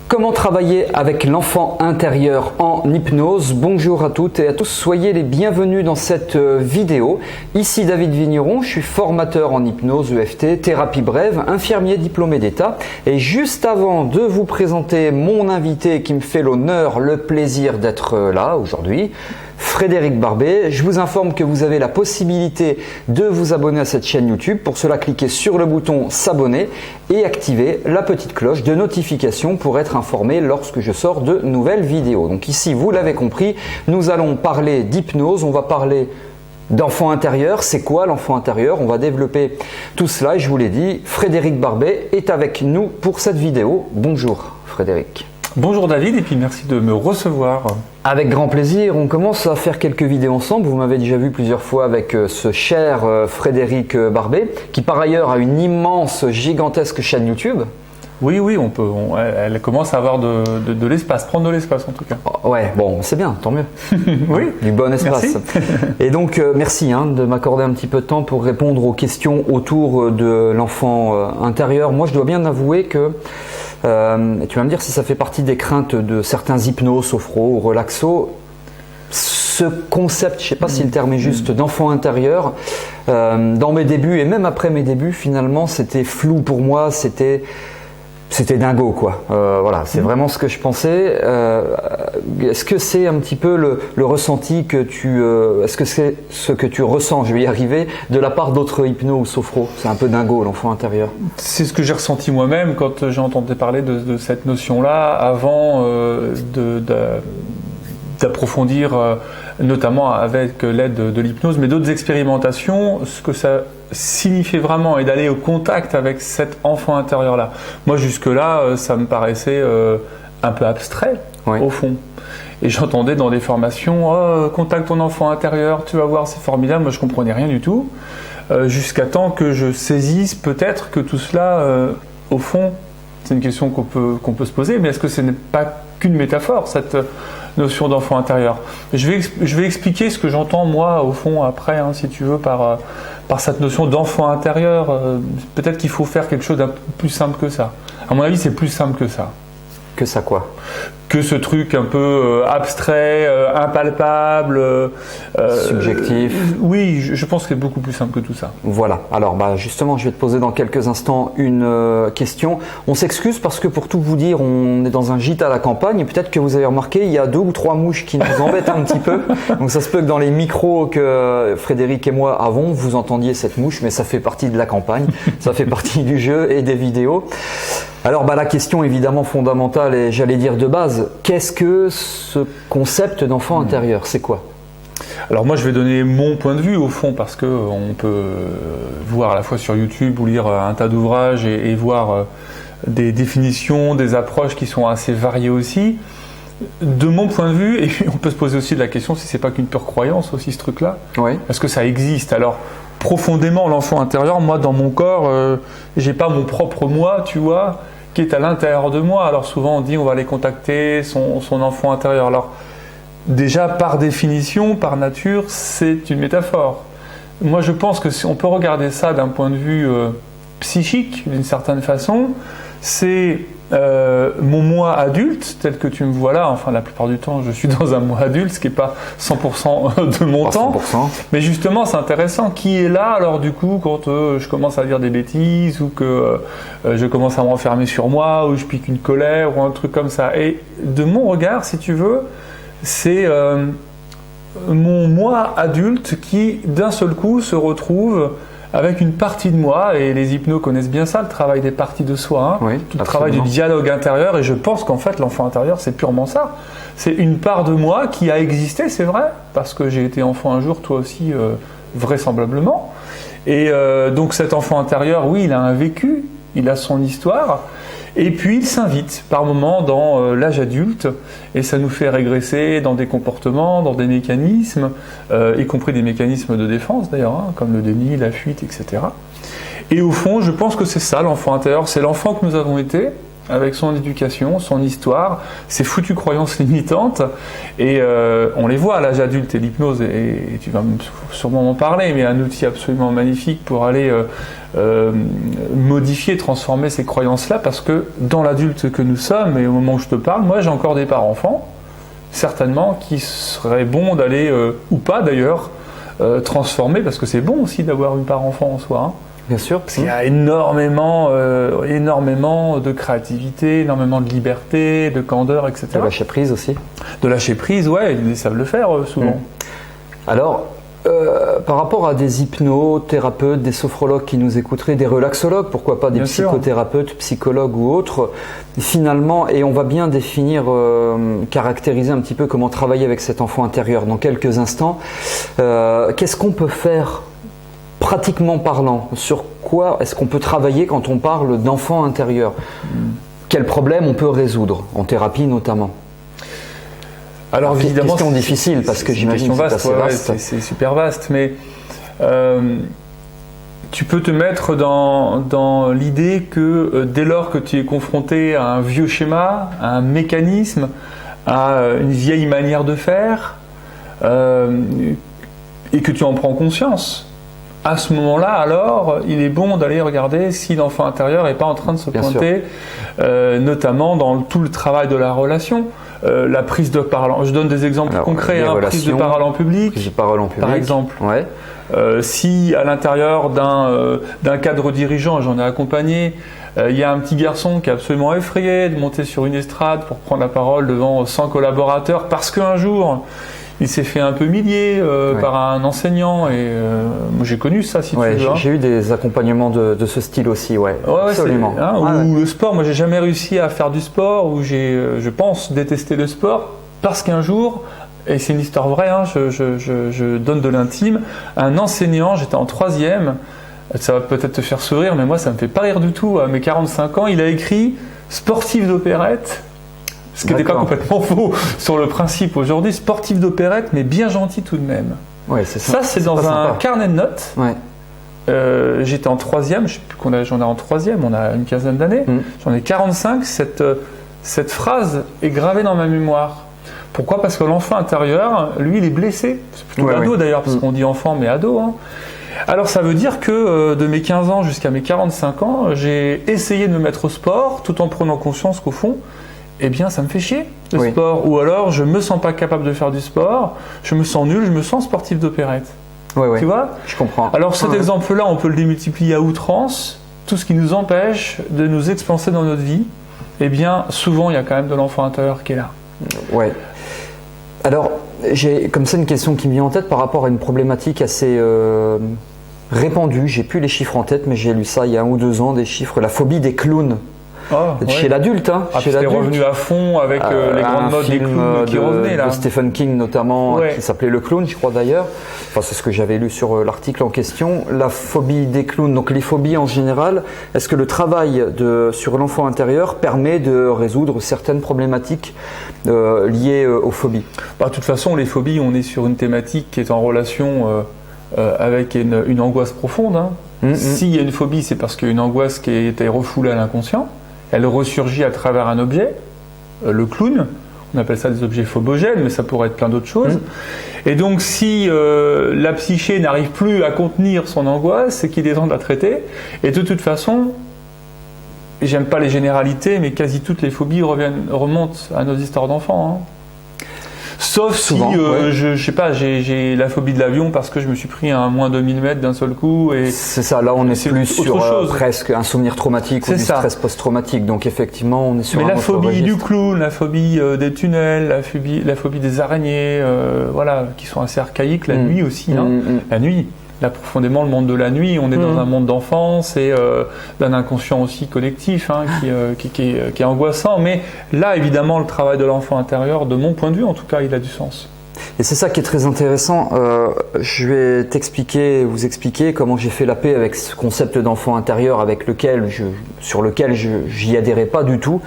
Comment travailler avec l'enfant intérieur en hypnose? Bonjour à toutes et à tous, soyez les bienvenus dans cette vidéo. Ici David Vigneron, je suis formateur en hypnose EFT, thérapie brève, infirmier diplômé d'État. Et juste avant de vous présenter mon invité qui me fait l'honneur, le plaisir d'être là aujourd'hui, Frédéric Barbet, je vous informe que vous avez la possibilité de vous abonner à cette chaîne YouTube. Pour cela, cliquez sur le bouton s'abonner et activez la petite cloche de notification pour être informé lorsque je sors de nouvelles vidéos. Donc ici, vous l'avez compris, nous allons parler d'hypnose, on va parler d'enfant intérieur. C'est quoi l'enfant intérieur? On va développer tout cela et je vous l'ai dit, Frédéric Barbet est avec nous pour cette vidéo. Bonjour Frédéric. Bonjour David et puis merci de me recevoir. Avec grand plaisir, on commence à faire quelques vidéos ensemble. Vous m'avez déjà vu plusieurs fois avec ce cher Frédéric Barbet, qui par ailleurs a une immense, gigantesque chaîne YouTube. Oui, elle commence à avoir de l'espace, prendre de l'espace en tout cas. Ouais, bon, c'est bien, tant mieux. Oui, du bon espace. Merci. Et donc, merci de m'accorder un petit peu de temps pour répondre aux questions autour de l'enfant intérieur. Moi, je dois bien avouer que tu vas me dire si ça fait partie des craintes de certains hypnos, sophro ou relaxo. Ce concept, je ne sais pas si le terme est juste, d'enfant intérieur, dans mes débuts et même après mes débuts, finalement, c'était flou pour moi, c'était dingo quoi. Voilà, c'est vraiment ce que je pensais. Est-ce que c'est un petit peu le ressenti que est-ce que c'est ce que tu ressens, je vais y arriver, de la part d'autres hypnos ou sophro? C'est un peu dingo l'enfant intérieur. C'est ce que j'ai ressenti moi-même quand j'ai entendu parler de cette notion-là avant d'approfondir, notamment avec l'aide de l'hypnose, mais d'autres expérimentations, ce que ça signifiait vraiment et d'aller au contact avec cet enfant intérieur-là. Moi, jusque-là, ça me paraissait un peu abstrait, oui, au fond. Et j'entendais dans des formations, contacte ton enfant intérieur, tu vas voir, c'est formidable. Moi, je comprenais rien du tout, jusqu'à temps que je saisisse peut-être que tout cela, au fond, c'est une question qu'on peut se poser, mais est-ce que ce n'est pas qu'une métaphore, cette notion d'enfant intérieur? Je vais expliquer ce que j'entends moi, au fond, après, si tu veux, par cette notion d'enfant intérieur. Peut-être qu'il faut faire quelque chose d'un peu plus simple que ça. À mon avis, c'est plus simple que ça. Que ça quoi? Que ce truc un peu abstrait, impalpable, subjectif. Oui, je pense que c'est beaucoup plus simple que tout ça. Voilà. Alors justement, je vais te poser dans quelques instants une question. On s'excuse parce que pour tout vous dire, on est dans un gîte à la campagne et peut-être que vous avez remarqué, il y a 2 ou 3 mouches qui nous embêtent un petit peu. Donc ça se peut que dans les micros que Frédéric et moi avons, vous entendiez cette mouche, mais ça fait partie de la campagne, ça fait partie du jeu et des vidéos. Alors la question évidemment fondamentale et j'allais dire de base, qu'est-ce que ce concept d'enfant intérieur? C'est quoi? Alors moi je vais donner mon point de vue au fond parce qu'on peut voir à la fois sur YouTube ou lire un tas d'ouvrages et voir des définitions, des approches qui sont assez variées aussi. De mon point de vue, et on peut se poser aussi la question si c'est pas qu'une pure croyance aussi ce truc-là, oui. Parce que ça existe. Alors profondément l'enfant intérieur, moi dans mon corps, j'ai pas mon propre moi, tu vois, qui est à l'intérieur de moi. Alors souvent on dit on va aller contacter son enfant intérieur. Alors déjà par définition, par nature, c'est une métaphore. Moi je pense que si on peut regarder ça d'un point de vue psychique d'une certaine façon, c'est mon moi adulte tel que tu me vois là, enfin la plupart du temps je suis dans un moi adulte, ce qui n'est pas 100% de mon temps, 100%. Mais justement c'est intéressant, qui est là alors du coup quand je commence à dire des bêtises ou que je commence à me renfermer sur moi ou je pique une colère ou un truc comme ça, et de mon regard si tu veux, c'est mon moi adulte qui d'un seul coup se retrouve avec une partie de moi, et les hypnos connaissent bien ça, le travail des parties de soi, oui, tout le travail du dialogue intérieur, et je pense qu'en fait l'enfant intérieur c'est purement ça. C'est une part de moi qui a existé, c'est vrai, parce que j'ai été enfant un jour, toi aussi vraisemblablement, et donc cet enfant intérieur, oui, il a un vécu, il a son histoire, et puis il s'invite par moments dans l'âge adulte, et ça nous fait régresser dans des comportements, dans des mécanismes, y compris des mécanismes de défense d'ailleurs, comme le déni, la fuite, etc. Et au fond, je pense que c'est ça l'enfant intérieur, c'est l'enfant que nous avons été, avec son éducation, son histoire, ses foutues croyances limitantes, et on les voit à l'âge adulte, et l'hypnose, et tu vas sûrement m'en parler, mais un outil absolument magnifique pour aller modifier, transformer ces croyances-là, parce que dans l'adulte que nous sommes, et au moment où je te parle, moi j'ai encore des parents enfants, certainement, qui serait bon d'aller, ou pas d'ailleurs, transformer, parce que c'est bon aussi d'avoir une part enfant en soi, hein. Bien sûr. Parce qu'il y a énormément de créativité, énormément de liberté, de candeur, etc. De lâcher prise aussi. De lâcher prise, ouais, ils savent le faire souvent. Alors, par rapport à des hypnothérapeutes, des sophrologues qui nous écouteraient, des relaxologues, pourquoi pas des psychothérapeutes, psychologues ou autres, finalement, et on va bien définir, caractériser un petit peu comment travailler avec cet enfant intérieur dans quelques instants, qu'est-ce qu'on peut faire pratiquement parlant? Sur quoi est-ce qu'on peut travailler quand on parle d'enfant intérieur? Quels problèmes on peut résoudre, en thérapie notamment? Alors évidemment, question difficile parce que j'imagine que c'est assez vaste. C'est super vaste, mais tu peux te mettre dans l'idée que dès lors que tu es confronté à un vieux schéma, à un mécanisme, à une vieille manière de faire, et que tu en prends conscience, à ce moment-là, alors, il est bon d'aller regarder si l'enfant intérieur n'est pas en train de se pointer, notamment dans tout le travail de la relation. La prise de parole, je donne des exemples concrets, prise de parole en public, par exemple. Ouais. Si à l'intérieur d'un cadre dirigeant, j'en ai accompagné, il y a un petit garçon qui est absolument effrayé de monter sur une estrade pour prendre la parole devant 100 collaborateurs parce qu'un jour il s'est fait un peu humilier par un enseignant, et moi j'ai connu ça, si tu veux. J'ai eu des accompagnements de ce style aussi, absolument. Ou le sport, moi j'ai jamais réussi à faire du sport, ou je pense détester le sport, parce qu'un jour, et c'est une histoire vraie, je donne de l'intime, un enseignant, j'étais en 3e, ça va peut-être te faire sourire, mais moi ça me fait pas rire du tout, à mes 45 ans, il a écrit « sportif d'opérette », ce qui n'était pas complètement faux sur le principe aujourd'hui, sportif d'opérette, mais bien gentil tout de même. Ouais, c'est ça. Ça, c'est dans un carnet de notes. Ouais. J'étais en 3e, je ne sais plus j'en ai en 3e, on a une quinzaine d'années. J'en ai 45, cette phrase est gravée dans ma mémoire. Pourquoi? Parce que l'enfant intérieur, lui, il est blessé. C'est plutôt ado d'ailleurs, parce qu'on dit enfant, mais ado. Alors ça veut dire que de mes 15 ans jusqu'à mes 45 ans, j'ai essayé de me mettre au sport, tout en prenant conscience qu'au fond, eh bien ça me fait chier le sport, ou alors je me sens pas capable de faire du sport, je me sens nul, je me sens sportif d'opérette. Tu vois? Je comprends. Alors cet exemple-là, on peut le démultiplier à outrance. Tout ce qui nous empêche de nous expanser dans notre vie, eh bien souvent il y a quand même de l'enfant intérieur qui est là. Ouais. Alors j'ai comme ça une question qui me vient en tête par rapport à une problématique assez répandue. J'ai plus les chiffres en tête, mais j'ai lu ça il y a 1 ou 2 ans, des chiffres, la phobie des clowns. Chez l'adulte, chez l'adulte. Revenu à fond avec les grandes modes des clowns qui revenaient là. De Stephen King notamment, qui s'appelait Le Clown, je crois d'ailleurs. Enfin, c'est ce que j'avais lu sur l'article en question. La phobie des clowns, donc les phobies en général. Est-ce que le travail sur l'enfant intérieur permet de résoudre certaines problématiques liées aux phobies? De toute façon, les phobies, on est sur une thématique qui est en relation avec une angoisse profonde. S'il y a une phobie, c'est parce qu'il y a une angoisse qui a été refoulée à l'inconscient. Elle ressurgit à travers un objet, le clown, on appelle ça des objets phobogènes, mais ça pourrait être plein d'autres choses. Et donc si la psyché n'arrive plus à contenir son angoisse, c'est qu'il est temps de la traiter. Et de toute façon, j'aime pas les généralités, mais quasi toutes les phobies remontent à nos histoires d'enfants. Sauf souvent, si je sais pas, j'ai la phobie de l'avion parce que je me suis pris à moins 2000 mètres d'un seul coup. Et c'est ça, là on est plus sur presque un souvenir traumatique ou du stress post-traumatique. Donc effectivement on est sur un autre registre. Mais la phobie du clown, la phobie des tunnels, la phobie des araignées, qui sont assez archaïques, la nuit aussi. La nuit. Là, profondément, le monde de la nuit, on est dans un monde d'enfance et d'un inconscient aussi collectif qui est angoissant. Mais là, évidemment, le travail de l'enfant intérieur, de mon point de vue, en tout cas, il a du sens. Et c'est ça qui est très intéressant. Je vais vous expliquer comment j'ai fait la paix avec ce concept d'enfant intérieur sur lequel j'y adhérais pas du tout.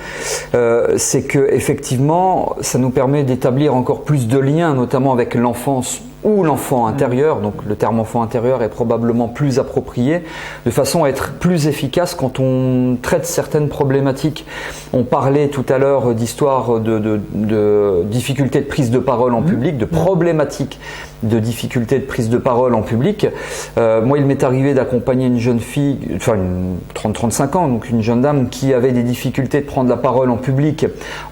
C'est que effectivement, ça nous permet d'établir encore plus de liens, notamment avec l'enfance ou l'enfant intérieur, donc le terme enfant intérieur est probablement plus approprié, de façon à être plus efficace quand on traite certaines problématiques. On parlait tout à l'heure d'histoire de difficultés de prise de parole en public, de problématiques de difficultés de prise de parole en public. Moi, il m'est arrivé d'accompagner une jeune fille, enfin 30-35 ans, donc une jeune dame qui avait des difficultés de prendre la parole en public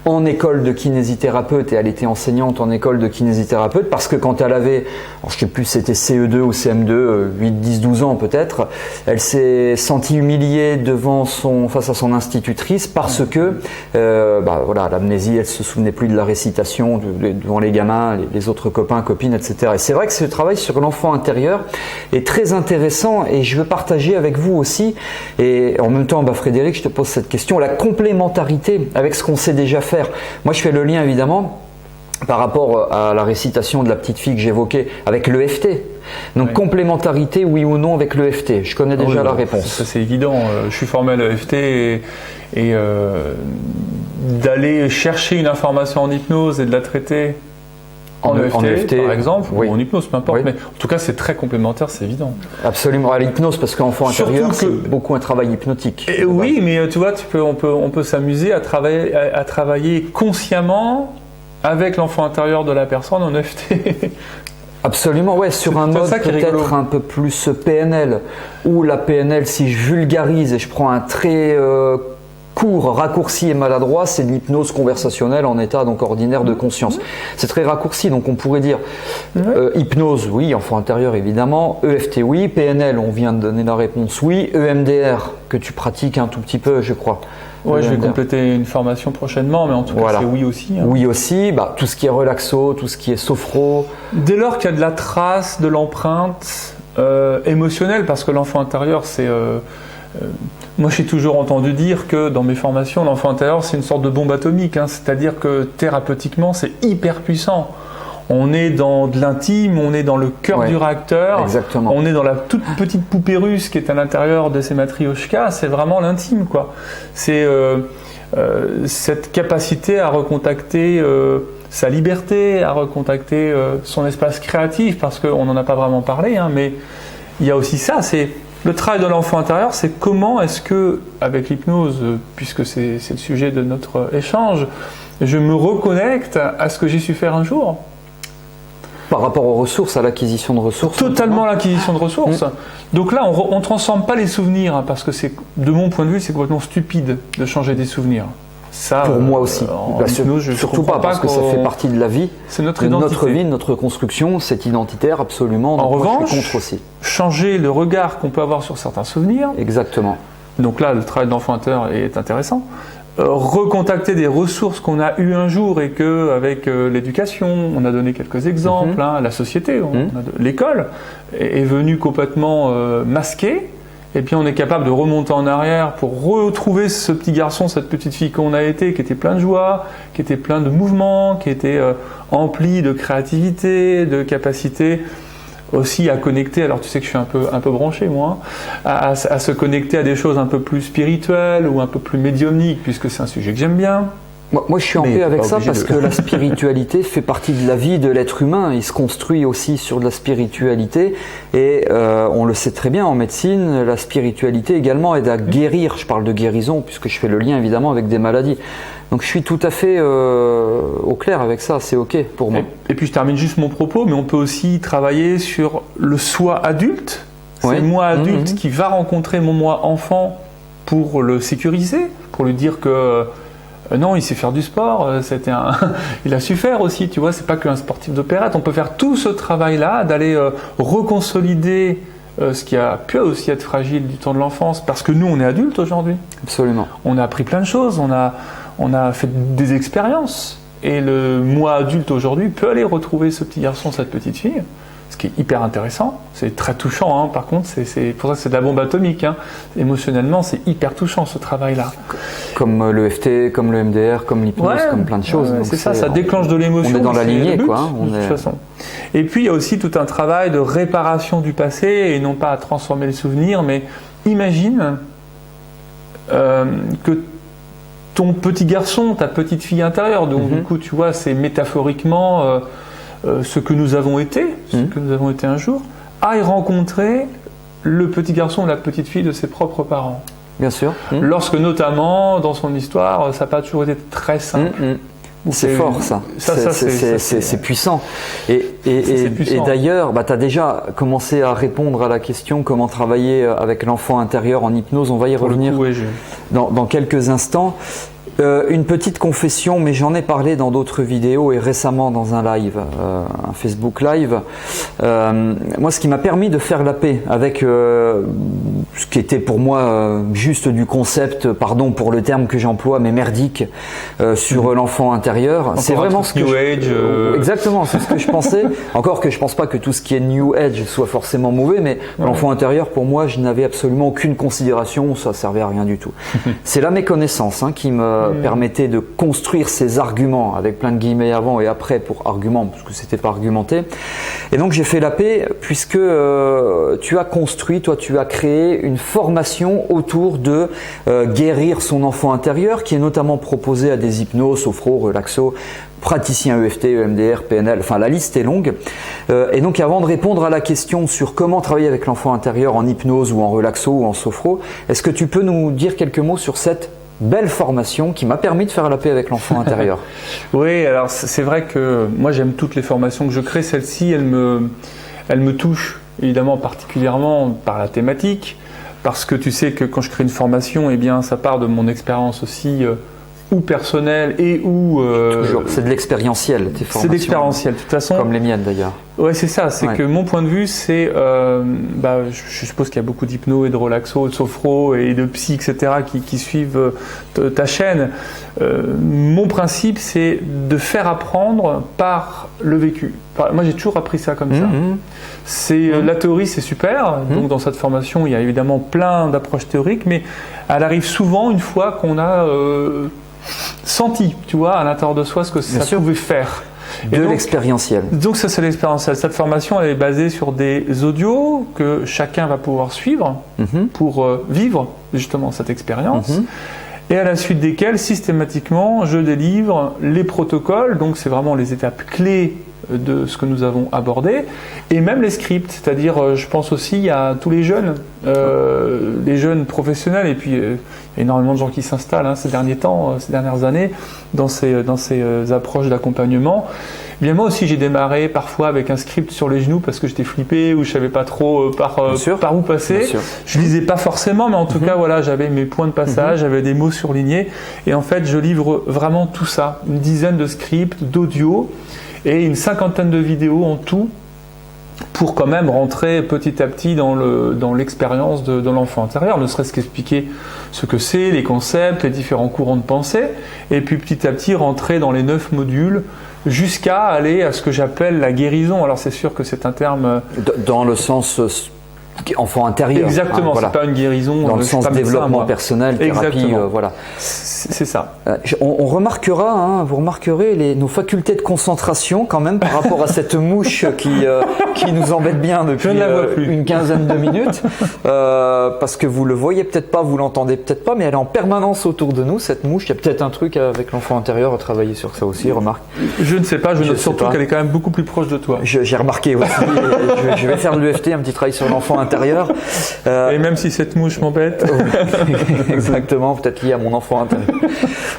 en école de kinésithérapeute, et elle était enseignante en école de kinésithérapeute parce que quand elle avait, alors je ne sais plus si c'était CE2 ou CM2, 8, 10, 12 ans peut-être, elle s'est sentie humiliée face à son institutrice parce que voilà, l'amnésie, elle se souvenait plus de la récitation devant les gamins, les autres copains, copines, etc. Et c'est vrai que ce travail sur l'enfant intérieur est très intéressant et je veux partager avec vous aussi, et en même temps, Frédéric, je te pose cette question, la complémentarité avec ce qu'on sait déjà faire. Moi, je fais le lien évidemment par rapport à la récitation de la petite fille que j'évoquais avec l'EFT. Donc complémentarité, oui ou non avec l'EFT? Je connais déjà la réponse. Ça c'est évident, je suis formé à l'EFT et d'aller chercher une information en hypnose et de la traiter en EFT, par exemple, ou en hypnose, peu importe, mais en tout cas c'est très complémentaire, c'est évident. Absolument, à l'hypnose, parce qu'enfant intérieur, c'est beaucoup un travail hypnotique. Oui, mais tu vois, on peut s'amuser à travailler consciemment avec l'enfant intérieur de la personne en EFT. Absolument, ouais, sur un mode peut-être un peu plus PNL, où la PNL, si je vulgarise et je prends un très court, raccourci et maladroit, c'est de l'hypnose conversationnelle en état donc ordinaire de conscience. C'est très raccourci, donc on pourrait dire hypnose, oui, enfant intérieur évidemment, EFT, oui, PNL, on vient de donner la réponse, oui, EMDR, que tu pratiques un tout petit peu, je crois. Ouais, je vais compléter une formation prochainement, mais en tout cas, c'est oui aussi. Hein. Oui aussi, tout ce qui est relaxo, tout ce qui est sophro. Dès lors qu'il y a de la trace, de l'empreinte émotionnelle, parce que l'enfant intérieur, c'est... moi, j'ai toujours entendu dire que dans mes formations, l'enfant intérieur, c'est une sorte de bombe atomique, hein, c'est-à-dire que thérapeutiquement, c'est hyper puissant. On est dans de l'intime, on est dans le cœur du réacteur, exactement. On est dans la toute petite poupée russe qui est à l'intérieur de ces matrioshkas, c'est vraiment l'intime, quoi. C'est cette capacité à recontacter sa liberté, à recontacter son espace créatif, parce qu'on n'en a pas vraiment parlé, hein, mais il y a aussi ça, c'est le travail de l'enfant intérieur, c'est comment est-ce que, avec l'hypnose, puisque c'est le sujet de notre échange, je me reconnecte à ce que j'ai su faire un jour. Par rapport aux ressources, à l'acquisition de ressources. Totalement l'acquisition de ressources. Donc là, on ne transforme pas les souvenirs, hein, parce que de mon point de vue, c'est complètement stupide de changer des souvenirs. Ça, pour moi aussi. Surtout pas parce que ça fait partie de la vie. C'est notre identité. Notre vie, notre construction, c'est identitaire absolument. En revanche, je suis contre aussi. Changer le regard qu'on peut avoir sur certains souvenirs. Exactement. Donc là, le travail d'enfant intérieur est intéressant. Recontacter des ressources qu'on a eues un jour et que avec l'éducation, on a donné quelques exemples, hein, la société, l'école est venue complètement masquée. Et puis on est capable de remonter en arrière pour retrouver ce petit garçon, cette petite fille qu'on a été, qui était plein de joie, qui était plein de mouvement, qui était empli de créativité, de capacité aussi à connecter. Alors tu sais que je suis un peu branché moi, à se connecter à des choses un peu plus spirituelles ou un peu plus médiumniques, puisque c'est un sujet que j'aime bien. Moi, je suis en paix avec ça parce que la spiritualité fait partie de la vie de l'être humain. Il se construit aussi sur de la spiritualité et on le sait très bien en médecine, la spiritualité également aide à guérir. Je parle de guérison puisque je fais le lien évidemment avec des maladies. Donc je suis tout à fait au clair avec ça, c'est ok pour moi. Et puis je termine juste mon propos, mais on peut aussi travailler sur le soi adulte. C'est le moi adulte qui va rencontrer mon moi enfant pour le sécuriser, pour lui dire que non, il sait faire du sport, il a su faire aussi, tu vois, c'est pas qu'un sportif d'opérette. On peut faire tout ce travail-là, d'aller reconsolider ce qui a pu aussi être fragile du temps de l'enfance, parce que nous, on est adultes aujourd'hui. Absolument. On a appris plein de choses, on a fait des expériences, et le moi adulte aujourd'hui peut aller retrouver ce petit garçon, cette petite fille, ce qui est hyper intéressant, c'est très touchant, hein. Par contre, c'est pour ça que c'est de la bombe atomique, hein. Émotionnellement, c'est hyper touchant ce travail-là. Comme l'EFT, comme le MDR, comme l'hypnose, comme plein de choses. C'est ça déclenche de l'émotion. On est dans la lignée, quoi. De toute façon. Et puis, il y a aussi tout un travail de réparation du passé, et non pas à transformer les souvenirs, mais imagine que ton petit garçon, ta petite fille intérieure, donc du coup, tu vois, c'est métaphoriquement ce que nous avons été, un jour, aille rencontrer le petit garçon ou la petite fille de ses propres parents. Bien sûr. Lorsque notamment, dans son histoire, ça n'a pas toujours été très simple. C'est fort ça, c'est puissant. Et puissant. d'ailleurs, tu as déjà commencé à répondre à la question comment travailler avec l'enfant intérieur en hypnose, on va y revenir dans quelques instants. Une petite confession, mais j'en ai parlé dans d'autres vidéos et récemment dans un live, un Facebook live. Moi, ce qui m'a permis de faire la paix avec ce qui était pour moi juste du concept, pardon pour le terme que j'emploie, mais merdique, sur l'enfant intérieur. C'est vraiment ce que New Age. Exactement, c'est ce que je pensais. Encore que je pense pas que tout ce qui est New Age soit forcément mauvais, mais l'enfant intérieur, pour moi, je n'avais absolument aucune considération, ça servait à rien du tout. C'est la méconnaissance qui me permettait de construire ces arguments avec plein de guillemets avant et après pour argument parce que c'était pas argumenté. Et donc j'ai fait la paix puisque tu as construit, toi tu as créé une formation autour de guérir son enfant intérieur qui est notamment proposée à des hypnos, sophro, relaxo, praticiens EFT, EMDR, PNL, enfin la liste est longue. Et donc avant de répondre à la question sur comment travailler avec l'enfant intérieur en hypnose ou en relaxo ou en sophro, est-ce que tu peux nous dire quelques mots sur cette belle formation qui m'a permis de faire la paix avec l'enfant intérieur? Oui, alors c'est vrai que moi j'aime toutes les formations que je crée. Celle-ci, elle me touche évidemment particulièrement par la thématique, parce que tu sais que quand je crée une formation, eh bien ça part de mon expérience aussi ou personnelle et ou... Toujours, c'est de l'expérientiel tes formations. C'est de l'expérientiel, de toute façon. Comme les miennes d'ailleurs. Ouais, c'est ça, c'est que mon point de vue, c'est, je suppose qu'il y a beaucoup d'hypno et de relaxo, de sophro et de psy, etc. qui suivent ta chaîne. Mon principe, c'est de faire apprendre par le vécu. Moi, j'ai toujours appris ça comme ça. La théorie, c'est super. Donc, dans cette formation, il y a évidemment plein d'approches théoriques, mais elle arrive souvent une fois qu'on a senti, tu vois, à l'intérieur de soi ce que ça pouvait faire. De l'expérientiel. Donc ça c'est l'expérientiel. Cette formation elle est basée sur des audios que chacun va pouvoir suivre pour vivre justement cette expérience. Et à la suite desquelles systématiquement je délivre les protocoles, donc c'est vraiment les étapes clés de ce que nous avons abordé, et même les scripts, c'est-à-dire je pense aussi à tous les jeunes professionnels, et puis il y a énormément de gens qui s'installent ces derniers temps, ces dernières années, dans ces approches d'accompagnement. Bien moi aussi j'ai démarré parfois avec un script sur les genoux parce que j'étais flippé ou je savais pas trop par où passer. Je lisais pas forcément, mais en tout cas voilà, j'avais mes points de passage, j'avais des mots surlignés, et en fait je livre vraiment tout ça, une dizaine de scripts, d'audio et une cinquantaine de vidéos en tout, pour quand même rentrer petit à petit dans l'expérience de l'enfant intérieur, ne serait-ce qu'expliquer ce que c'est, les concepts, les différents courants de pensée, et puis petit à petit rentrer dans les 9 modules jusqu'à aller à ce que j'appelle la guérison. Alors c'est sûr que c'est un terme... Dans le sens enfant intérieur. Exactement, voilà. C'est pas une guérison. Dans le sens développement personnel, thérapie, voilà. C'est ça. On remarquera, vous remarquerez une facultés de concentration quand même par rapport à cette mouche qui nous embête bien depuis une quinzaine de minutes, parce que vous le voyez peut-être pas, vous l'entendez peut-être pas, mais elle est en permanence autour de nous, cette mouche. Il y a peut-être un truc avec l'enfant intérieur à travailler sur ça aussi, remarque. Je ne sais pas, je note surtout qu'elle est quand même beaucoup plus proche de toi. J'ai remarqué aussi, je vais faire de l'EFT, un petit travail sur l'enfant intérieur. Et même si cette mouche m'embête. Exactement, peut-être lié à mon enfant intérieur.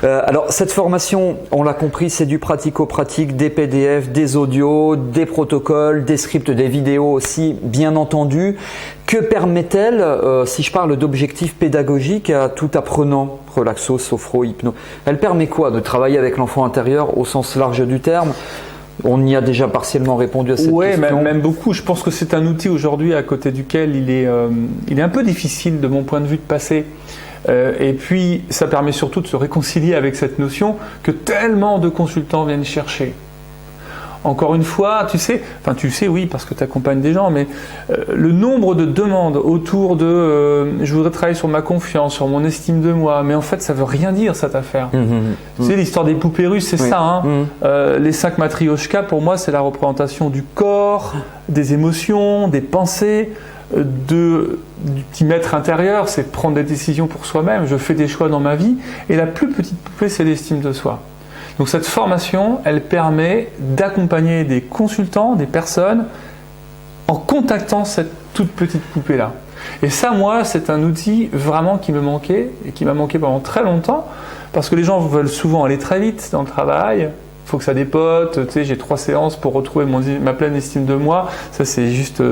Alors cette formation, on l'a compris, c'est du pratico-pratique, des PDF, des audios, des protocoles, des scripts, des vidéos aussi, bien entendu. Que permet-elle, si je parle d'objectifs pédagogiques, à tout apprenant, relaxo, sophro, hypno? Elle permet quoi? De travailler avec l'enfant intérieur au sens large du terme? On y a déjà partiellement répondu à cette question. Oui, même beaucoup. Je pense que c'est un outil aujourd'hui à côté duquel il est un peu difficile de mon point de vue de passer. Et puis, ça permet surtout de se réconcilier avec cette notion que tellement de consultants viennent chercher. Encore une fois, tu sais oui, parce que tu accompagnes des gens, mais le nombre de demandes autour de je voudrais travailler sur ma confiance, sur mon estime de moi, mais en fait, ça veut rien dire cette affaire. Tu sais, l'histoire des poupées russes, c'est ça. Les 5 matrioshkas, pour moi, c'est la représentation du corps, des émotions, des pensées, du petit maître intérieur, c'est prendre des décisions pour soi-même. Je fais des choix dans ma vie, et la plus petite poupée, c'est l'estime de soi. Donc cette formation, elle permet d'accompagner des consultants, des personnes, en contactant cette toute petite poupée-là. Et ça, moi, c'est un outil vraiment qui me manquait, et qui m'a manqué pendant très longtemps, parce que les gens veulent souvent aller très vite dans le travail, il faut que ça dépote, tu sais, j'ai 3 séances pour retrouver ma pleine estime de moi, ça c'est juste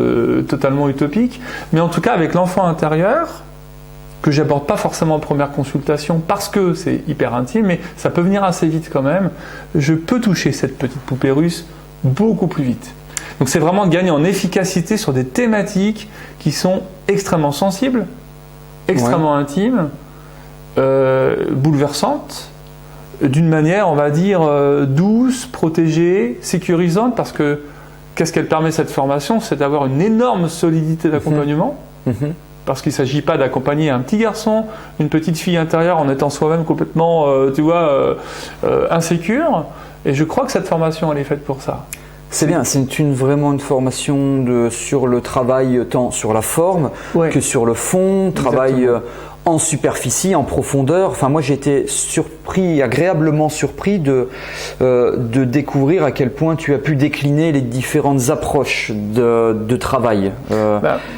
totalement utopique. Mais en tout cas, avec l'enfant intérieur, que j'aborde pas forcément en première consultation parce que c'est hyper intime, mais ça peut venir assez vite quand même, je peux toucher cette petite poupée russe beaucoup plus vite. Donc c'est vraiment de gagner en efficacité sur des thématiques qui sont extrêmement sensibles, extrêmement intimes, bouleversantes, d'une manière, on va dire, douce, protégée, sécurisante, parce que qu'est-ce qu'elle permet cette formation? C'est d'avoir une énorme solidité d'accompagnement. Parce qu'il ne s'agit pas d'accompagner un petit garçon, une petite fille intérieure en étant soi-même complètement, insécure. Et je crois que cette formation, elle est faite pour ça. C'est bien, c'est vraiment une formation sur le travail, tant sur la forme que sur le fond, travail en superficie, en profondeur. Enfin, moi j'ai été agréablement surpris de découvrir à quel point tu as pu décliner les différentes approches de travail,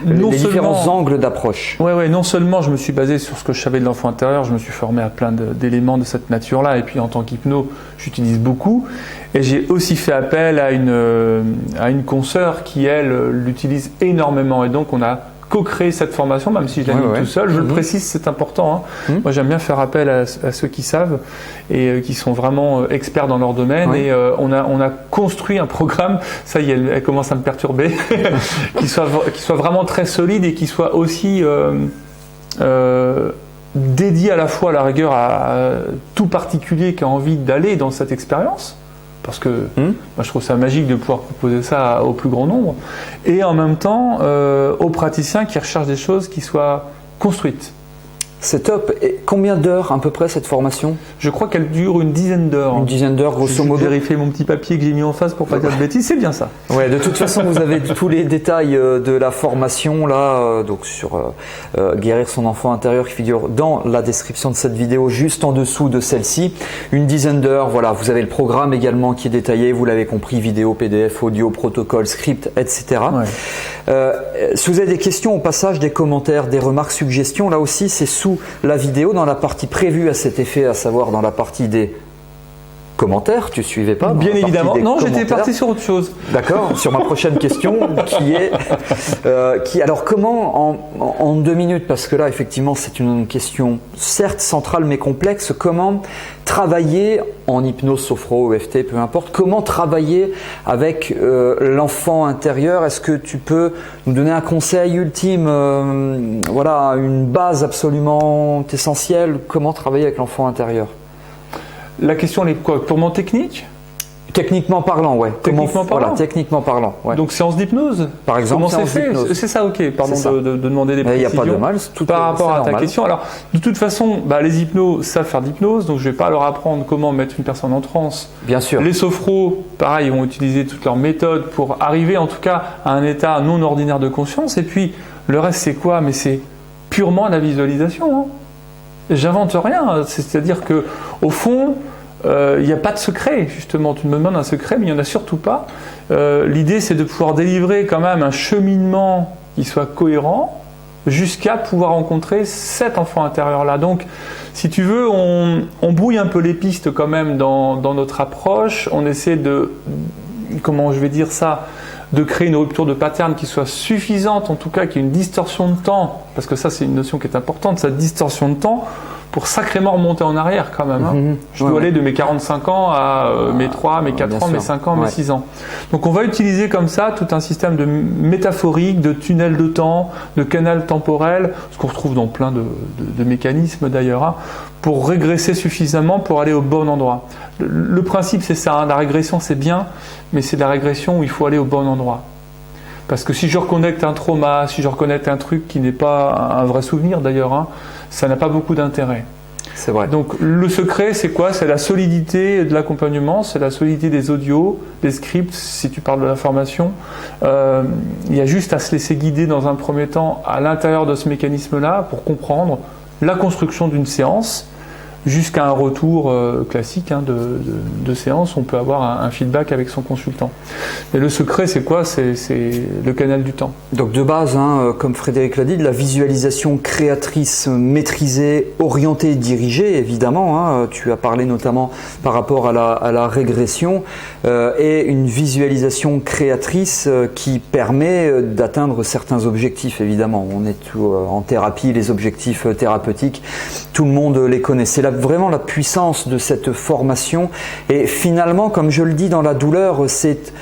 les différents angles d'approche. Oui, non seulement je me suis basé sur ce que je savais de l'enfant intérieur, je me suis formé à plein d'éléments de cette nature-là, et puis en tant qu'hypno, j'utilise beaucoup. Et j'ai aussi fait appel à une consoeur qui, elle, l'utilise énormément. Et donc, on a co-créé cette formation, même si je l'anime tout seul. Je le précise, c'est important. Moi, j'aime bien faire appel à ceux qui savent et qui sont vraiment experts dans leur domaine. Et on a construit un programme, ça y est, elle commence à me perturber, qui soit vraiment très solide et qui soit aussi dédié à la fois, à la rigueur, à tout particulier qui a envie d'aller dans cette expérience. Parce que moi, je trouve ça magique de pouvoir proposer ça au plus grand nombre. Et en même temps, aux praticiens qui recherchent des choses qui soient construites. C'est top. Et combien d'heures à peu près cette formation? Je crois qu'elle dure une dizaine d'heures. Une dizaine d'heures, grosso modo. J'ai vérifié mon petit papier que j'ai mis en face pour pas dire de bêtises, c'est bien ça. Ouais, de toute façon, vous avez tous les détails de la formation là, donc sur guérir son enfant intérieur, qui figure dans la description de cette vidéo, juste en dessous de celle-ci. Une dizaine d'heures, voilà. Vous avez le programme également qui est détaillé, vous l'avez compris, vidéo, PDF, audio, protocole, script, etc. Si vous avez des questions au passage, des commentaires, des remarques, suggestions, là aussi, c'est sous la vidéo, dans la partie prévue à cet effet, à savoir dans la partie des commentaires. Tu suivais pas? Bien évidemment. Non, j'étais parti sur autre chose. D'accord. Sur ma prochaine question, alors comment en 2 minutes, parce que là effectivement c'est une question certes centrale mais complexe, comment travailler en hypnose, sophro, EFT, peu importe, comment travailler avec l'enfant intérieur? Est-ce que tu peux nous donner un conseil ultime, une base absolument essentielle, comment travailler avec l'enfant intérieur? La question est quoi? Purement technique? Techniquement parlant, ouais. Techniquement parlant. Ouais. Donc séance d'hypnose, par exemple. Comment c'est fait? C'est ça, ok. Pardon de demander des précisions. Il n'y a pas de mal. Par rapport à ta question. Alors, de toute façon, les hypnos savent faire d'hypnose, donc je ne vais pas leur apprendre comment mettre une personne en transe. Bien sûr. Les sophros, pareil, ils vont utiliser toutes leurs méthodes pour arriver, en tout cas, à un état non ordinaire de conscience. Et puis, le reste, c'est quoi? Mais c'est purement la visualisation. J'invente rien. C'est-à-dire que, au fond, il n'y a pas de secret, justement. Tu me demandes un secret, mais il n'y en a surtout pas. L'idée, c'est de pouvoir délivrer quand même un cheminement qui soit cohérent jusqu'à pouvoir rencontrer cet enfant intérieur-là. Donc, si tu veux, on brouille un peu les pistes quand même dans notre approche. On essaie de, de créer une rupture de pattern qui soit suffisante, en tout cas, qu'il y ait une distorsion de temps, parce que ça, c'est une notion qui est importante, cette distorsion de temps, pour sacrément remonter en arrière quand même. Je dois aller de mes 45 ans à mes 3, mes 4 ans, mes 5 ans, mes 6 ans. Donc on va utiliser comme ça tout un système de métaphorique, de tunnel de temps, de canal temporel, ce qu'on retrouve dans plein de mécanismes d'ailleurs, pour régresser suffisamment pour aller au bon endroit. Le principe c'est ça, la régression c'est bien, mais c'est la régression où il faut aller au bon endroit. Parce que si je reconnecte un trauma, si je reconnecte un truc qui n'est pas un vrai souvenir d'ailleurs, ça n'a pas beaucoup d'intérêt. C'est vrai. Donc le secret c'est quoi? C'est la solidité de l'accompagnement, c'est la solidité des audios, des scripts, si tu parles de la formation. Il y a juste à se laisser guider dans un premier temps à l'intérieur de ce mécanisme-là pour comprendre la construction d'une séance, jusqu'à un retour classique de séance. On peut avoir un feedback avec son consultant. Et le secret, c'est quoi? C'est le canal du temps. Donc de base, comme Frédéric l'a dit, de la visualisation créatrice maîtrisée, orientée, dirigée, évidemment. Tu as parlé notamment par rapport à la régression, et une visualisation créatrice qui permet d'atteindre certains objectifs, évidemment. On est en thérapie, les objectifs thérapeutiques, tout le monde les connaît. C'est vraiment la puissance de cette formation. Et finalement, comme je le dis dans la douleur, c'est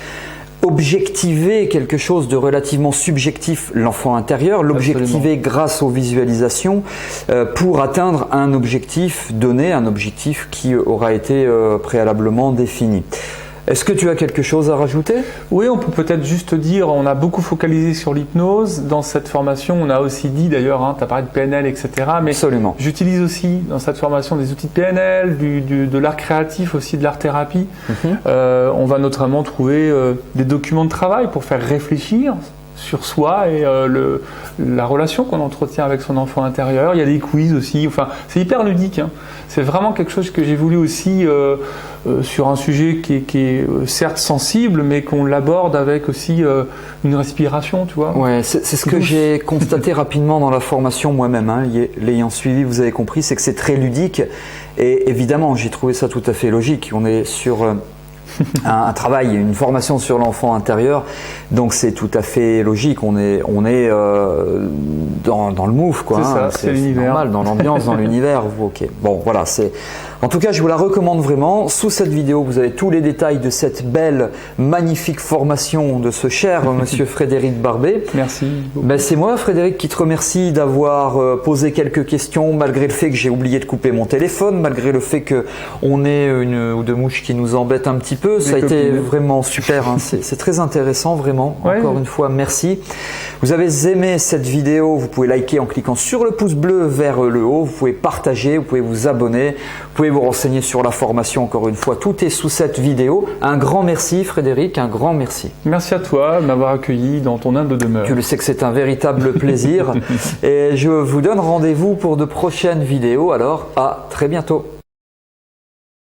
objectiver quelque chose de relativement subjectif, l'enfant intérieur, l'objectiver grâce aux visualisations pour atteindre un objectif donné, un objectif qui aura été préalablement défini. Est-ce que tu as quelque chose à rajouter? Oui, on peut peut-être juste dire, on a beaucoup focalisé sur l'hypnose. Dans cette formation, on a aussi dit d'ailleurs, tu as parlé de PNL, etc. Mais absolument. J'utilise aussi dans cette formation des outils de PNL, de l'art créatif, aussi de l'art thérapie. On va notamment trouver des documents de travail pour faire réfléchir sur soi et la relation qu'on entretient avec son enfant intérieur. Il y a des quiz aussi, enfin, c'est hyper ludique. C'est vraiment quelque chose que j'ai voulu aussi sur un sujet qui est certes sensible, mais qu'on l'aborde avec aussi une respiration, tu vois. Ouais, c'est ce que j'ai constaté rapidement dans la formation moi-même, l'ayant suivi, vous avez compris, c'est que c'est très ludique. Et évidemment, j'ai trouvé ça tout à fait logique. On est sur un travail, une formation sur l'enfant intérieur, donc c'est tout à fait logique. On est dans le move, quoi. C'est l'univers, normal, dans l'ambiance, dans l'univers. Ok. Bon, voilà. En tout cas, je vous la recommande vraiment. Sous cette vidéo, vous avez tous les détails de cette belle, magnifique formation de ce cher monsieur Frédéric Barbet. Merci. C'est moi, Frédéric, qui te remercie d'avoir posé quelques questions, malgré le fait que j'ai oublié de couper mon téléphone, malgré le fait qu'on ait une ou deux mouches qui nous embêtent un petit peu. Ça a été vraiment super. C'est très intéressant, vraiment. Ouais. Encore une fois, merci. Vous avez aimé cette vidéo, vous pouvez liker en cliquant sur le pouce bleu vers le haut. Vous pouvez partager, vous pouvez vous abonner, vous pouvez vous renseigner sur la formation. Encore une fois, tout est sous cette vidéo. Un grand merci, Frédéric, un grand merci. Merci à toi de m'avoir accueilli dans ton humble demeure. Je le sais que c'est un véritable plaisir. Et je vous donne rendez-vous pour de prochaines vidéos. Alors, à très bientôt.